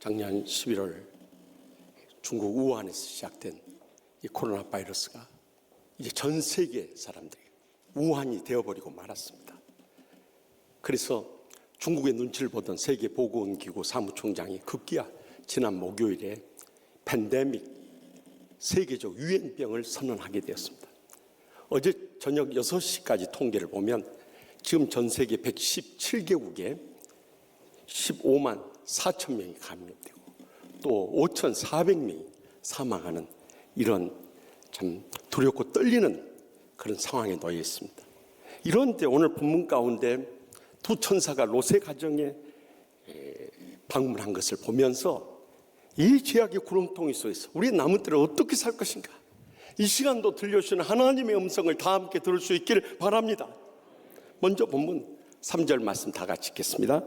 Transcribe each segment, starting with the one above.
작년 11월 중국 우한에서 시작된 이 코로나 바이러스가 이제 전 세계 사람들이 우한이 되어버리고 말았습니다. 그래서 중국의 눈치를 보던 세계보건기구 사무총장이 급기야 지난 목요일에 팬데믹 세계적 유행병을 선언하게 되었습니다. 어제 저녁 6시까지 통계를 보면 지금 전 세계 117개국에 15만 4천 명이 감염되고 또 5,400명이 사망하는 이런 참 두렵고 떨리는 그런 상황에 놓여 있습니다. 이런데 오늘 본문 가운데 두 천사가 롯의 가정에 방문한 것을 보면서 이 죄악의 구렁텅이 속에서 우리의 남은 때를 어떻게 살 것인가, 이 시간도 들려주시는 하나님의 음성을 다 함께 들을 수 있기를 바랍니다. 먼저 본문 3절 말씀 다 같이 읽겠습니다.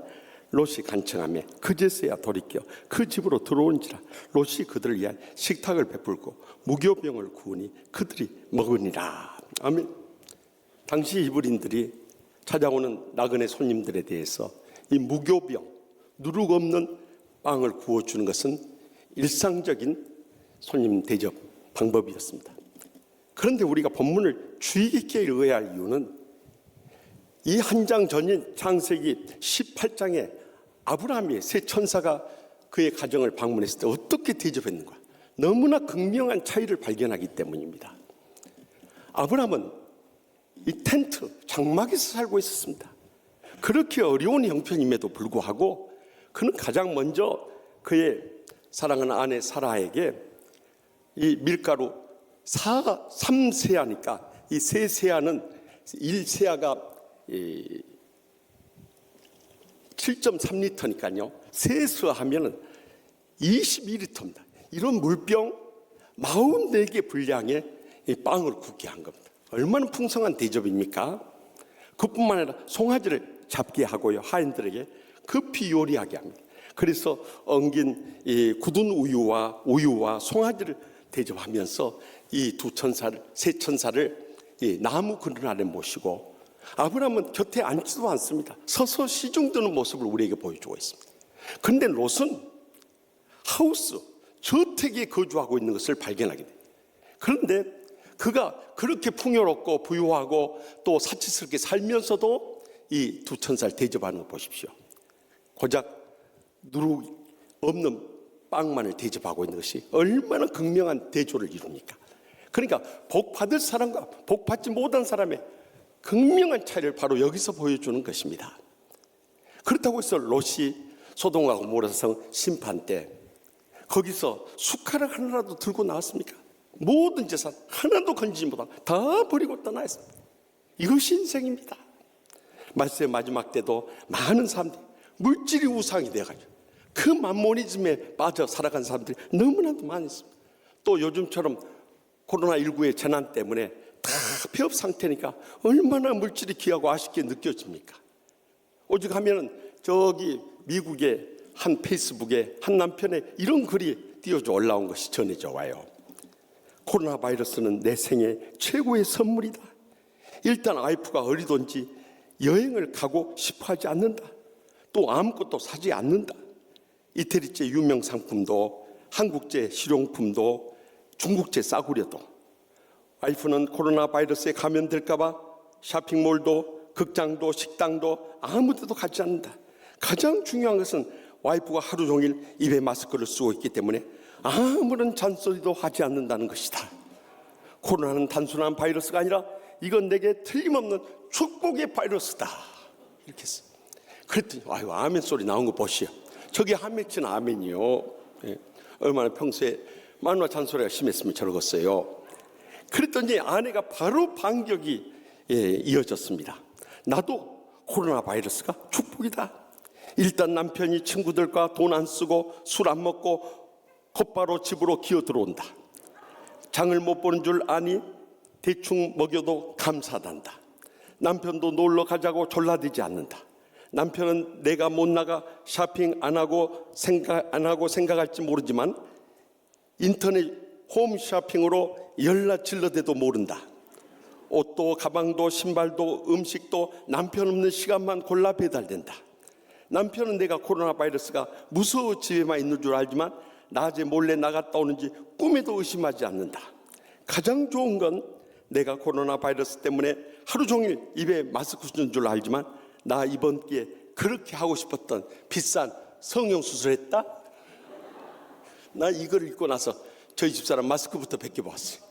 롯이 간청하며 그제서야 돌이켜 그 집으로 들어온지라 롯이 그들을 위한 식탁을 베풀고 무교병을 구우니 그들이 먹으니라. 아멘. 당시 히브리인들이 찾아오는 나그네 손님들에 대해서 이 무교병, 누룩 없는 빵을 구워주는 것은 일상적인 손님 대접 방법이었습니다. 그런데 우리가 본문을 주의 깊게 읽어야 할 이유는 이 한 장 전인 창세기 18장에 아브라함이 세 천사가 그의 가정을 방문했을 때 어떻게 대접했는가, 너무나 극명한 차이를 발견하기 때문입니다. 아브라함은 이 텐트, 장막에서 살고 있었습니다. 그렇게 어려운 형편임에도 불구하고 그는 가장 먼저 그의 사랑하는 아내 사라에게 이 밀가루 3세아니까 이 3세아는 1세아가 7.3리터니까요. 세수하면 22리터입니다. 이런 물병 44개 분량의 빵을 굽게 한 겁니다. 얼마나 풍성한 대접입니까? 그뿐만 아니라 송아지를 잡게 하고요, 하인들에게 급히 요리하게 합니다. 그래서 엉긴 이 굳은 우유와 송아지를 대접하면서 이 두 천사를, 세 천사를 이 나무 그늘 아래 모시고, 아브라함은 곁에 앉지도 않습니다. 서서 시중드는 모습을 우리에게 보여주고 있습니다. 그런데 롯은 하우스, 저택에 거주하고 있는 것을 발견하게 됩니다. 그런데 그가 그렇게 풍요롭고 부유하고 또 사치스럽게 살면서도 이 두 천사를 대접하는 거 보십시오. 고작 누룩 없는 빵만을 대접하고 있는 것이 얼마나 극명한 대조를 이룹니까? 그러니까 복 받을 사람과 복 받지 못한 사람의 극명한 차이를 바로 여기서 보여주는 것입니다. 그렇다고 해서 롯이 소돔과 고모라성 심판 때 거기서 숟가락 하나라도 들고 나왔습니까? 모든 재산 하나도 건지지 못하고 다 버리고 떠나있습니다. 이것이 인생입니다. 말세의 마지막 때도 많은 사람들이 물질이 우상이 돼가지고 그 만모니즘에 빠져 살아간 사람들이 너무나도 많이 있습니다. 또 요즘처럼 코로나19의 재난 때문에 다 폐업 상태니까 얼마나 물질이 귀하고 아쉽게 느껴집니까? 오직 하면은 저기 미국의 한 페이스북에 한 남편의 이런 글이 띄어져 올라온 것이 전해져 와요. 코로나 바이러스는 내 생애 최고의 선물이다. 일단 와이프가 어리던지 여행을 가고 싶어 하지 않는다. 또 아무것도 사지 않는다. 이태리제 유명 상품도 한국제 실용품도 중국제 싸구려도 와이프는 코로나 바이러스에 감염될까봐 쇼핑몰도 극장도 식당도 아무 데도 가지 않는다. 가장 중요한 것은 와이프가 하루 종일 입에 마스크를 쓰고 있기 때문에 아무런 잔소리도 하지 않는다는 것이다. 코로나는 단순한 바이러스가 아니라 이건 내게 틀림없는 축복의 바이러스다. 이렇게 했어요. 그랬더니 아유, 아멘 소리 나온 거 보시오. 저게 한맺힌 아멘이요. 예. 얼마나 평소에 마누라 잔소리가 심했으면 저러겠어요. 그랬더니 아내가 바로 반격이 이어졌습니다. 나도 코로나 바이러스가 축복이다. 일단 남편이 친구들과 돈 안 쓰고 술 안 먹고 곧바로 집으로 기어 들어온다. 장을 못 보는 줄 아니 대충 먹여도 감사하단다. 남편도 놀러 가자고 졸라대지 않는다. 남편은 내가 못 나가 쇼핑 안 하고 생각할지 모르지만 인터넷 홈쇼핑으로 열나 질러대도 모른다. 옷도 가방도 신발도 음식도 남편 없는 시간만 골라 배달된다. 남편은 내가 코로나 바이러스가 무서워 집에만 있는 줄 알지만 낮에 몰래 나갔다 오는지 꿈에도 의심하지 않는다. 가장 좋은 건 내가 코로나 바이러스 때문에 하루 종일 입에 마스크 쓰는 줄 알지만 나 이번 기회에 그렇게 하고 싶었던 비싼 성형 수술했다. 나 이걸 읽고 나서 저희 집사람 마스크부터 벗겨봤어요.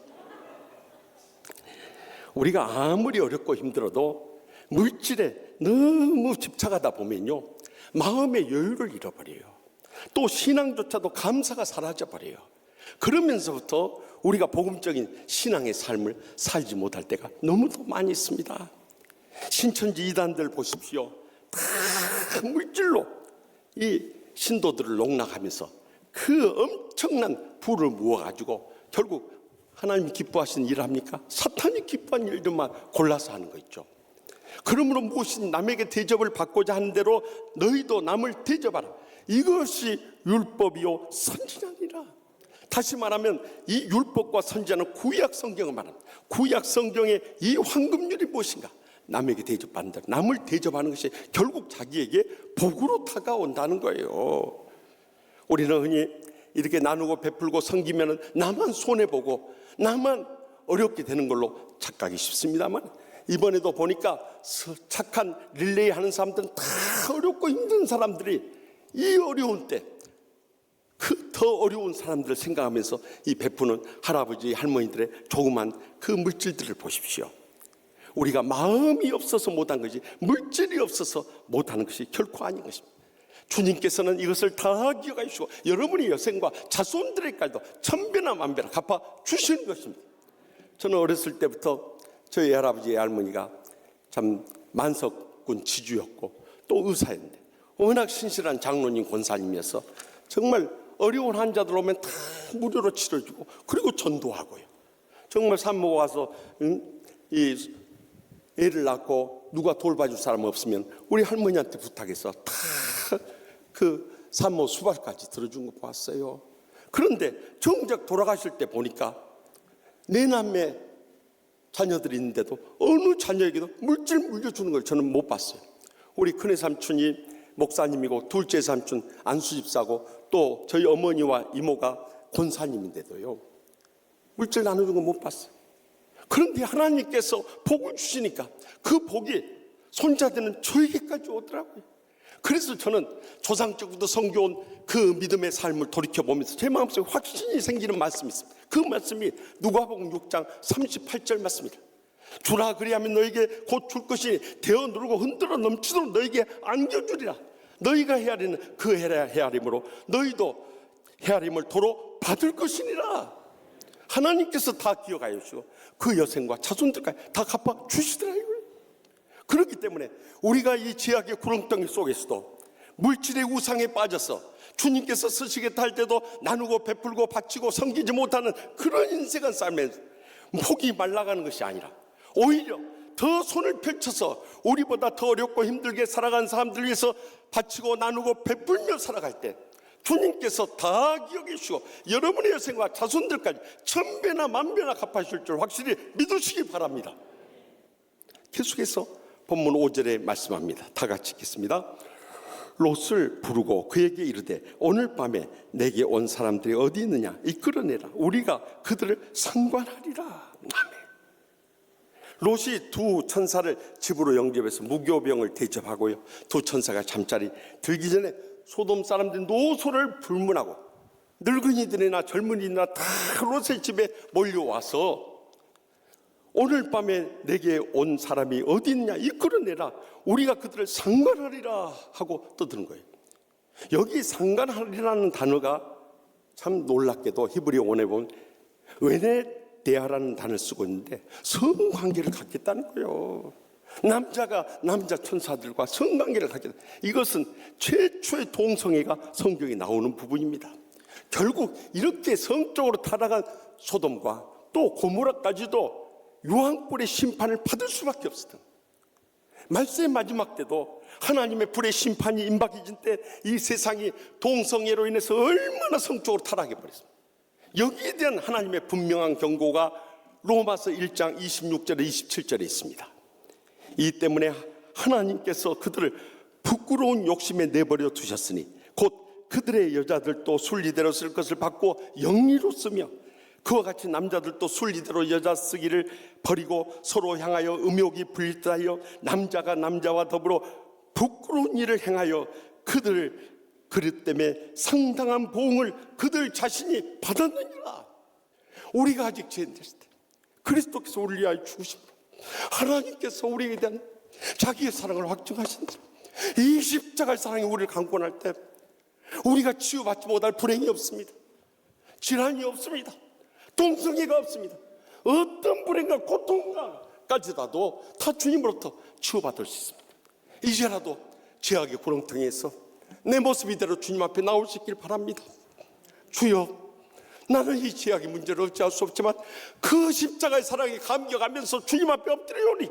우리가 아무리 어렵고 힘들어도 물질에 너무 집착하다 보면요, 마음의 여유를 잃어버려요. 또 신앙조차도 감사가 사라져버려요. 그러면서부터 우리가 복음적인 신앙의 삶을 살지 못할 때가 너무도 많이 있습니다. 신천지 이단들 보십시오. 다 물질로 이 신도들을 농락하면서 그 엄청난 부를 모아가지고 결국 하나님이 기뻐하시는 일을 합니까? 사탄이 기뻐하는 일들만 골라서 하는 거 있죠. 그러므로 무엇이 남에게 대접을 받고자 하는 대로 너희도 남을 대접하라. 이것이 율법이요 선지자니라. 다시 말하면 이 율법과 선지자는 구약 성경을 말합니다. 구약 성경의 이 황금률이 무엇인가? 남에게 대접받는 대로 남을 대접하는 것이 결국 자기에게 복으로 다가온다는 거예요. 우리는 흔히 이렇게 나누고 베풀고 섬기면 나만 손해보고 나만 어렵게 되는 걸로 착각이 쉽습니다만, 이번에도 보니까 착한 릴레이 하는 사람들은 다 어렵고 힘든 사람들이 이 어려운 때 그 더 어려운 사람들을 생각하면서 이 베푸는 할아버지 할머니들의 조그만 그 물질들을 보십시오. 우리가 마음이 없어서 못한 것이, 물질이 없어서 못하는 것이 결코 아닌 것입니다. 주님께서는 이것을 다 기억하시고 여러분의 여생과 자손들에게까지도 천배나 만배나 갚아 주시는 것입니다. 저는 어렸을 때부터 저희 할아버지 할머니가 참 만석군 지주였고 또 의사였는데 워낙 신실한 장로님 권사님이어서 정말 어려운 환자들 오면 다 무료로 치료해주고 그리고 전도하고요. 정말 산모가 와서 이 애를 낳고 누가 돌봐줄 사람 없으면 우리 할머니한테 부탁해서 다 그 산모 수발까지 들어준 거 봤어요. 그런데 정작 돌아가실 때 보니까 내 남매 자녀들이 있는데도 어느 자녀에게도 물질 물려주는 걸 저는 못 봤어요. 우리 큰애 삼촌이 목사님이고 둘째 삼촌 안수집사고 또 저희 어머니와 이모가 권사님인데도요, 물질 나눠준 거 못 봤어요. 그런데 하나님께서 복을 주시니까 그 복이 손자되는 저에게까지 오더라고요. 그래서 저는 조상적부터 섬겨온 그 믿음의 삶을 돌이켜보면서 제 마음속에 확신이 생기는 말씀이 있습니다. 그 말씀이 누가복음 6장 38절 말씀입니다. 주라 그리하면 너에게 곧 줄 것이 되어 누르고 흔들어 넘치도록 너에게 안겨주리라. 너희가 헤아리는 그 헤아림으로 너희도 헤아림을 도로 받을 것이니라. 하나님께서 다 기억하여 주시고 그 여생과 자손들까지 다 갚아 주시더라고요. 그렇기 때문에 우리가 이 죄악의 구렁텅이 속에서도 물질의 우상에 빠져서 주님께서 쓰시겠다 할 때도 나누고 베풀고 바치고 섬기지 못하는 그런 인생을 살면서 목이 말라가는 것이 아니라 오히려 더 손을 펼쳐서 우리보다 더 어렵고 힘들게 살아간 사람들 위해서 바치고 나누고 베풀며 살아갈 때 주님께서 다 기억해 주시고 여러분의 여생과 자손들까지 천배나 만배나 갚아주실 줄 확실히 믿으시기 바랍니다. 계속해서 본문 5절에 말씀합니다. 다 같이 읽겠습니다. 롯을 부르고 그에게 이르되 오늘 밤에 내게 온 사람들이 어디 있느냐 이끌어내라. 우리가 그들을 상관하리라. 아멘. 롯이 두 천사를 집으로 영접해서 무교병을 대접하고요, 두 천사가 잠자리 들기 전에 소돔 사람들이 노소를 불문하고 늙은이들이나 젊은이들이나 다 롯의 집에 몰려와서 오늘 밤에 내게 온 사람이 어디 있냐 이끌어내라. 우리가 그들을 상관하리라 하고 떠드는 거예요. 여기 상관하리라는 단어가 참 놀랍게도 히브리 원에 보면 웨네데아라는 단어를 쓰고 있는데 성관계를 갖겠다는 거예요. 남자가 남자 천사들과 성관계를 갖겠다. 이것은 최초의 동성애가 성경에 나오는 부분입니다. 결국 이렇게 성적으로 타락한 소돔과 또 고모라까지도 유황불의 심판을 받을 수밖에 없었던, 말세의 마지막 때도 하나님의 불의 심판이 임박해진 때 이 세상이 동성애로 인해서 얼마나 성적으로 타락해버렸습니다. 여기에 대한 하나님의 분명한 경고가 로마서 1장 26절에 27절에 있습니다. 이 때문에 하나님께서 그들을 부끄러운 욕심에 내버려 두셨으니 곧 그들의 여자들도 순리대로 쓸 것을 받고 영리로 쓰며 그와 같이 남자들도 순리대로 여자 쓰기를 버리고 서로 향하여 음욕이 불리하여 남자가 남자와 더불어 부끄러운 일을 행하여 그들 그릇 때문에 상당한 보응을 그들 자신이 받았느니라. 우리가 아직 죄인됐을 때 그리스도께서 우리를 위하여 죽으심으로 하나님께서 우리에 대한 자기의 사랑을 확증하신 이 십자가의 사랑이 우리를 강권할 때 우리가 치유받지 못할 불행이 없습니다. 질환이 없습니다. 동성애가 없습니다. 어떤 불행과 고통까지라도 다 주님으로부터 치유받을 수 있습니다. 이제라도 죄악의 구렁텅이에서 내 모습 이대로 주님 앞에 나올 수 있길 바랍니다. 주여, 나는 이 죄악의 문제를 어찌할 수 없지만 그 십자가의 사랑에 감격하면서 주님 앞에 엎드려오니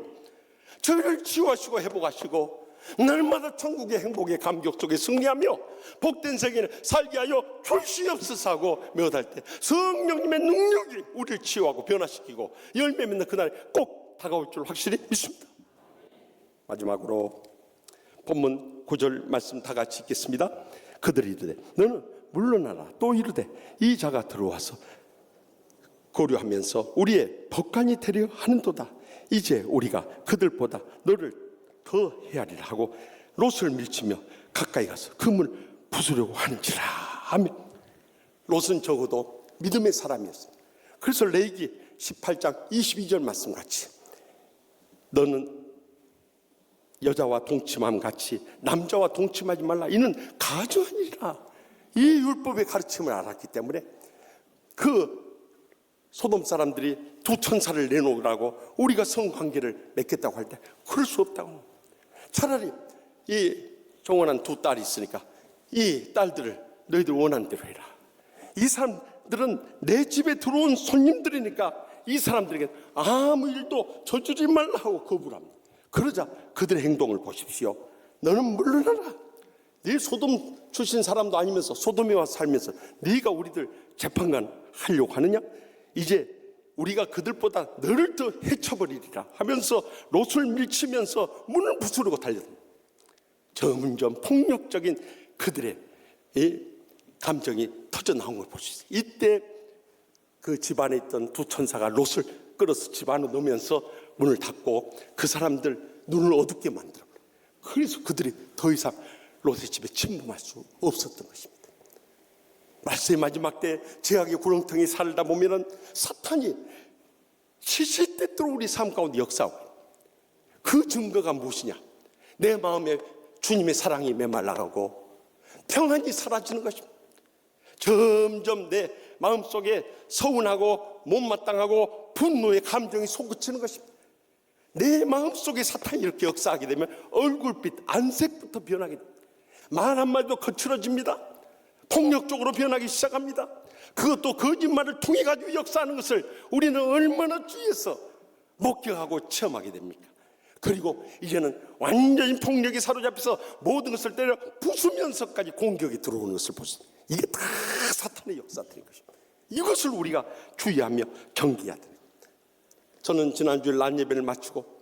저희를 치유하시고 회복하시고 날마다 천국의 행복의 감격 속에 승리하며 복된 세계를 살게 하여 주시옵소서 하고 매어달 때 성령님의 능력이 우리를 치유하고 변화시키고 열매 맺는 그날 꼭 다가올 줄 확실히 믿습니다. 마지막으로 본문 9절 말씀 다 같이 읽겠습니다. 그들이 이르되 너는 물러나라. 또 이르되 이 자가 들어와서 고려하면서 우리의 법관이 되려 하는도다. 이제 우리가 그들보다 너를 더 헤아리라 하고 롯을 밀치며 가까이 가서 그물 부수려고 하는지라 하며 롯은 적어도 믿음의 사람이었습니다. 그래서 레위기 18장 22절 말씀같이 너는 여자와 동침함 같이 남자와 동침하지 말라. 이는 가증하니라. 이 율법의 가르침을 알았기 때문에 그 소돔 사람들이 두 천사를 내놓으라고 우리가 성관계를 맺겠다고 할 때 그럴 수 없다고. 차라리 이 종원한 두 딸이 있으니까 이 딸들을 너희들 원하는 대로 해라. 이 사람들은 내 집에 들어온 손님들이니까 이 사람들에게 아무 일도 저지르지 말라 하고 거부를 합니다. 그러자 그들의 행동을 보십시오. 너는 물러나라. 네 소돔 출신 사람도 아니면서 소돔에 와서 살면서 네가 우리들 재판관 하려고 하느냐? 이제 우리가 그들보다 너를 더 해쳐버리리라 하면서 롯을 밀치면서 문을 부수려고 달려듭니다. 점점 폭력적인 그들의 이 감정이 터져 나온 걸 볼 수 있어요. 이때 그 집안에 있던 두 천사가 롯을 끌어서 집 안으로 넣으면서 문을 닫고 그 사람들 눈을 어둡게 만들어버려요. 그래서 그들이 더 이상 롯의 집에 침범할 수 없었던 것입니다. 말씀의 마지막 때 죄악의 구렁텅이 살다 보면은 사탄이 시시때때로 우리 삶 가운데 역사하고 그 증거가 무엇이냐? 내 마음에 주님의 사랑이 메말라가고 평안이 사라지는 것입니다. 점점 내 마음속에 서운하고 못마땅하고 분노의 감정이 솟구치는 것입니다. 내 마음속에 사탄이 이렇게 역사하게 되면 얼굴빛, 안색부터 변하게 됩니다. 말 한마디도 거칠어집니다. 폭력적으로 변하기 시작합니다. 그것도 거짓말을 통해 가지고 역사하는 것을 우리는 얼마나 주위에서 목격하고 체험하게 됩니까? 그리고 이제는 완전히 폭력에 사로잡혀서 모든 것을 때려 부수면서까지 공격이 들어오는 것을 보십니다. 이게 다 사탄의 역사들인 것입니다. 이것을 우리가 주의하며 경계해야 됩니다. 저는 지난주에 낮 예배를 마치고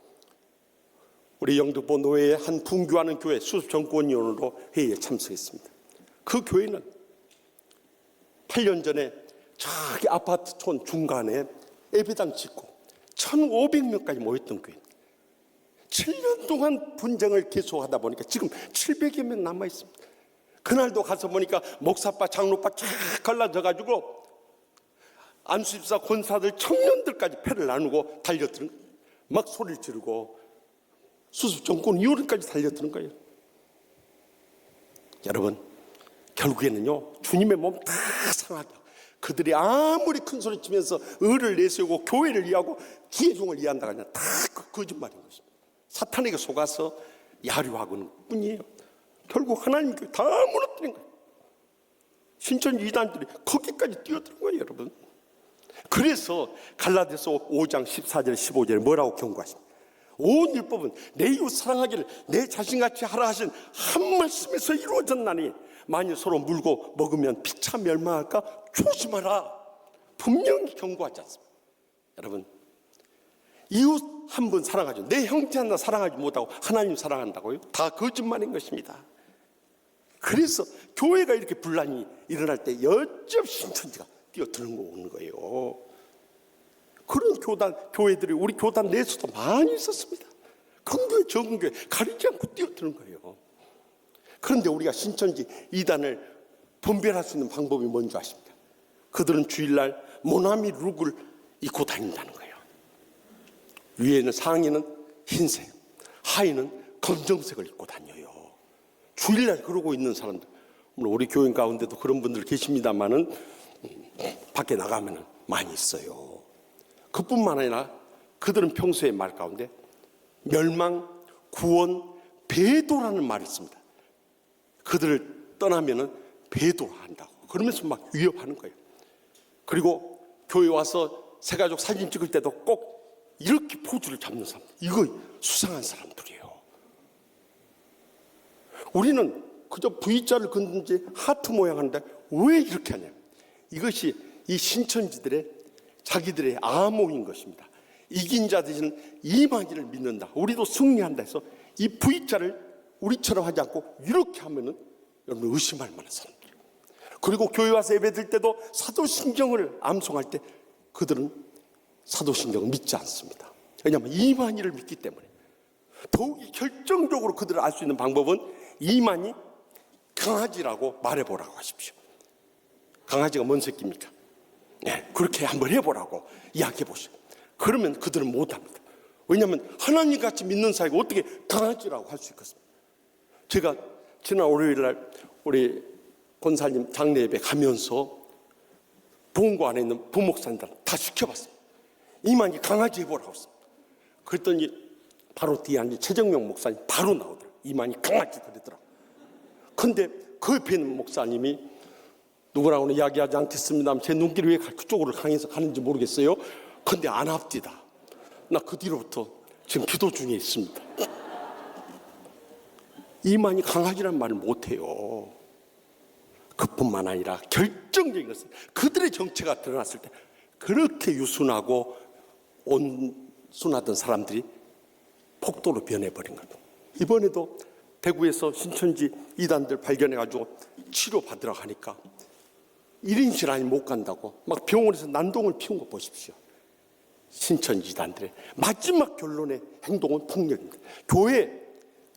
우리 영등포 노회의 한 분교하는 교회 수습정권위원으로 회의에 참석했습니다. 그 교회는 8년 전에 저기 아파트촌 중간에 예배당 짓고 1,500명까지 모였던 교회입니다. 7년 동안 분쟁을 계속하다 보니까 지금 700여 명 남아있습니다. 그날도 가서 보니까 목사빠 장로빠 쫙 갈라져가지고 안수집사 권사들 청년들까지 패를 나누고 달려드는 거예요. 막 소리를 지르고 수습정권 위원회까지 달려드는 거예요. 여러분, 결국에는요 주님의 몸 다 상하게 그들이 아무리 큰 소리 치면서 의를 내세우고 교회를 이해하고 기회종을 이해한다고 하냐 다 그 거짓말인 것입니다. 사탄에게 속아서 야류하고는 뿐이에요. 결국 하나님 교회 다 무너뜨린 거예요. 신천 이단들이 거기까지 뛰어드는 거예요, 여러분. 그래서 갈라디아서 5장 14절 15절에 뭐라고 경고하십니까? 온 율법은 내 이웃 사랑하기를 내 자신같이 하라 하신 한 말씀에서 이루어졌나니 만일 서로 물고 먹으면 피차 멸망할까 조심하라. 분명히 경고하지 않습니다. 여러분, 이웃 한 분 사랑하죠. 내 형제 하나 사랑하지 못하고 하나님 사랑한다고요? 다 거짓말인 것입니다. 그래서 교회가 이렇게 분란이 일어날 때 여전히 신천지가 뛰어드는 거예요. 그런 교회들이 우리 교단 내에서도 많이 있었습니다. 큰 교회, 적은 교회 가리지 않고 뛰어드는 거예요. 그런데 우리가 신천지 이단을 분별할 수 있는 방법이 뭔지 아십니까? 그들은 주일날 모나미 룩을 입고 다닌다는 거예요. 위에는 상의는 흰색, 하의는 검정색을 입고 다녀요. 주일날 그러고 있는 사람들, 물론 우리 교인 가운데도 그런 분들 계십니다만은 밖에 나가면 많이 있어요. 그뿐만 아니라 그들은 평소에 말 가운데 멸망, 구원, 배도라는 말이 있습니다. 그들을 떠나면은 배도한다고. 그러면서 막 위협하는 거예요. 그리고 교회 와서 새가족 사진 찍을 때도 꼭 이렇게 포즈를 잡는 사람, 이거 수상한 사람들이에요. 우리는 그저 V자를 긋는지 하트 모양 하는데 왜 이렇게 하냐? 이것이 이 신천지들의 자기들의 암호인 것입니다. 이긴 자들은 이만희를 믿는다. 우리도 승리한다 해서 이 V자를 우리처럼 하지 않고 이렇게 하면은 여러분 의심할 만한 사람들. 그리고 교회 와서 예배 드릴 때도 사도신경을 암송할 때 그들은 사도신경을 믿지 않습니다. 왜냐하면 이만희를 믿기 때문에. 더욱이 결정적으로 그들을 알 수 있는 방법은 이만희 강아지라고 말해보라고 하십시오. 강아지가 뭔 새끼입니까? 네, 그렇게 한번 해보라고 이야기해보시오. 그러면 그들은 못합니다. 왜냐하면 하나님 같이 믿는 사이가 어떻게 강아지라고 할 수 있겠습니까? 제가 지난 월요일날 우리 권사님 장례 예배 가면서 본고 안에 있는 부목사님들 다 시켜봤습니다. 이만희 강아지 해보라고 했습니다. 그랬더니 바로 뒤에 앉은 최정명 목사님 바로 나오더라고요. 이만희 강아지 그러더라고요. 근데 그 옆에 있는 목사님이 누구라고는 이야기하지 않겠습니다. 제 눈길이 왜 그쪽으로 향해서 가는지 모르겠어요. 근데 안 합디다. 나 그 뒤로부터 지금 기도 중에 있습니다. 이만희 강아지란 말을 못해요. 그뿐만 아니라 결정적인 것은 그들의 정체가 드러났을 때 그렇게 유순하고 온순하던 사람들이 폭도로 변해버린 겁니다. 이번에도 대구에서 신천지 이단들 발견해가지고 치료받으러 가니까 1인실 안에 못 간다고 막 병원에서 난동을 피운 거 보십시오. 신천지 이단들의 마지막 결론의 행동은 폭력입니다. 교회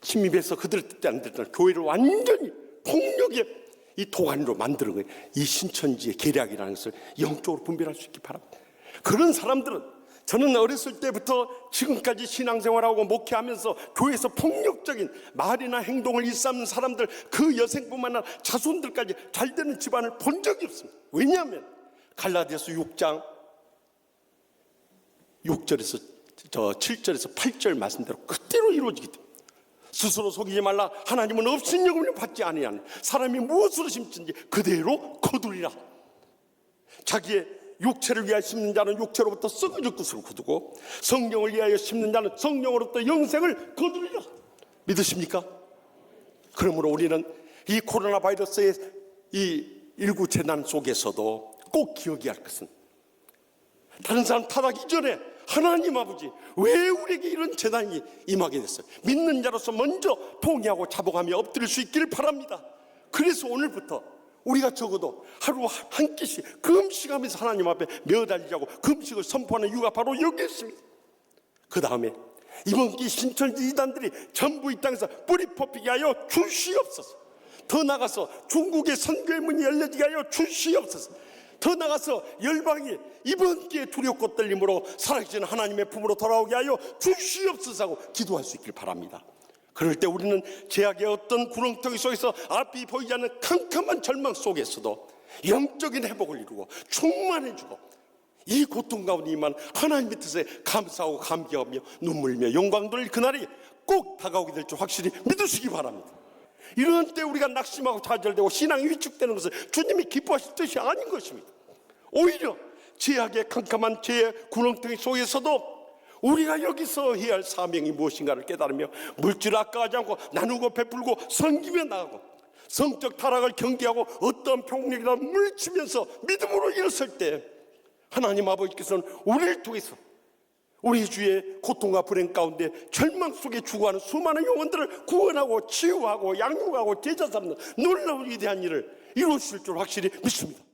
침입해서 그들 뜻지 않는 교회를 완전히 폭력의 이 도가니로 만드는 거예요. 이 신천지의 계략이라는 것을 영적으로 분별할 수 있기 바랍니다. 그런 사람들은 저는 어렸을 때부터 지금까지 신앙생활하고 목회하면서 교회에서 폭력적인 말이나 행동을 일삼는 사람들, 그 여생뿐만 아니라 자손들까지 잘 되는 집안을 본 적이 없습니다. 왜냐하면 갈라디아서 6장 6절에서 7절에서 8절 말씀대로 그대로 이루어지기 때문에 스스로 속이지 말라. 하나님은 없인 영혼을 받지 아니하는 사람이 무엇으로 심든지 그대로 거두리라. 자기의 육체를 위하여 심는 자는 육체로부터 썩어질 것을 거두고 성령을 위하여 심는 자는 성령으로부터 영생을 거두리라. 믿으십니까? 그러므로 우리는 이 코로나 바이러스의 이 일구 재난 속에서도 꼭 기억해야 할 것은 다른 사람 탓하기 전에 하나님 아버지 왜 우리에게 이런 재난이 임하게 됐어요? 믿는 자로서 먼저 통회하고 자복하며 엎드릴 수 있기를 바랍니다. 그래서 오늘부터 우리가 적어도 하루 한 끼씩 금식하면서 하나님 앞에 매어달리자고 금식을 선포하는 이유가 바로 여기 있습니다. 그 다음에 이번 기 신천지 이단들이 전부 이 땅에서 뿌리 뽑히게 하여 주시옵소서. 더 나가서 중국의 선교의 문이 열려지게 하여 주시옵소서. 더 나가서 열방이 이번 기회에 두렵고 떨림으로 살아계신 하나님의 품으로 돌아오게 하여 주시옵소서 하고 기도할 수 있길 바랍니다. 그럴 때 우리는 제약의 어떤 구렁텅이 속에서 앞이 보이지 않는 캄캄한 절망 속에서도 영적인 회복을 이루고 충만해지고 이 고통 가운데 임한 하나님의 뜻에 감사하고 감격하며 눈물며 영광 돌릴 그날이 꼭 다가오게 될 줄 확실히 믿으시기 바랍니다. 이런 때 우리가 낙심하고 좌절되고 신앙이 위축되는 것은 주님이 기뻐하실 뜻이 아닌 것입니다. 오히려 제약의 캄캄한 죄의 구렁텅이 속에서도 우리가 여기서 해야 할 사명이 무엇인가를 깨달으며 물질을 아까워하지 않고 나누고 베풀고 섬기며 나가고 성적 타락을 경계하고 어떤 폭력이나 물리치면서 믿음으로 일어설 때 하나님 아버지께서는 우리를 통해서 우리 주의 고통과 불행 가운데 절망 속에 죽어가는 수많은 영혼들을 구원하고 치유하고 양육하고 제자 삼는 놀라운 위대한 일을 이루실 줄 확실히 믿습니다.